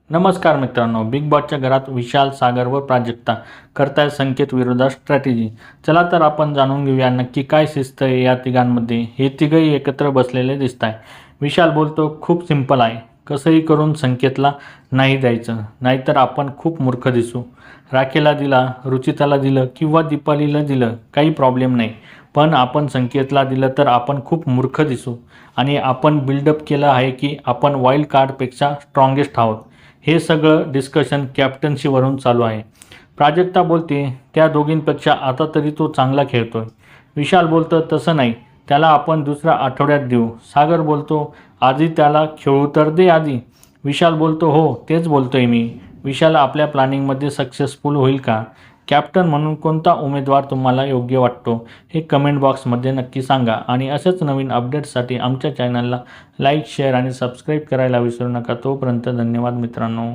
नमस्कार मित्रांनो, बिग बॉसच्या घरात विशाल, सागर व प्राजक्ता करतायत संकेत विरोधात स्ट्रॅटेजी. चला तर आपण जाणून घेऊया नक्की काय शिस्त आहे या तिघांमध्ये. हे तिघही एकत्र बसलेले दिसत आहे. विशाल बोलतो खूप सिंपल आहे, कसंही करून संकेतला नाही द्यायचं, नाहीतर आपण खूप मूर्ख दिसू. राखेला दिला, रुचिताला दिलं किंवा दीपालीला दिलं काही प्रॉब्लेम नाही, पण आपण संकेतला दिलं तर आपण खूप मूर्ख दिसू आणि आपण बिल्डअप केलं आहे की आपण वाईल्ड कार्डपेक्षा स्ट्रॉंगेस्ट आहोत. हे सगळं डिस्कशन कॅप्टन्सीवरून चालू आहे. प्राजक्ता बोलते त्या दोघींपेक्षा आता तरी तो चांगला खेळतोय. विशाल बोलतं तसं नाही, त्याला आपण दुसऱ्या आठवड्यात देऊ. सागर बोलतो आधी त्याला खेळू तर दे आधी. विशाल बोलतो हो तेच बोलतोय मी. विशाल आपल्या प्लॅनिंगमध्ये सक्सेसफुल होईल का? कॅप्टन म्हणून कोणता उमेदवार तुम्हाला योग्य वाटतो हे कमेंट बॉक्समध्ये नक्की सांगा. आणि असेच नवीन अपडेट्ससाठी आमच्या चॅनलला लाईक, शेअर आणि सबस्क्राईब करायला विसरू नका. तोपर्यंत धन्यवाद मित्रांनो.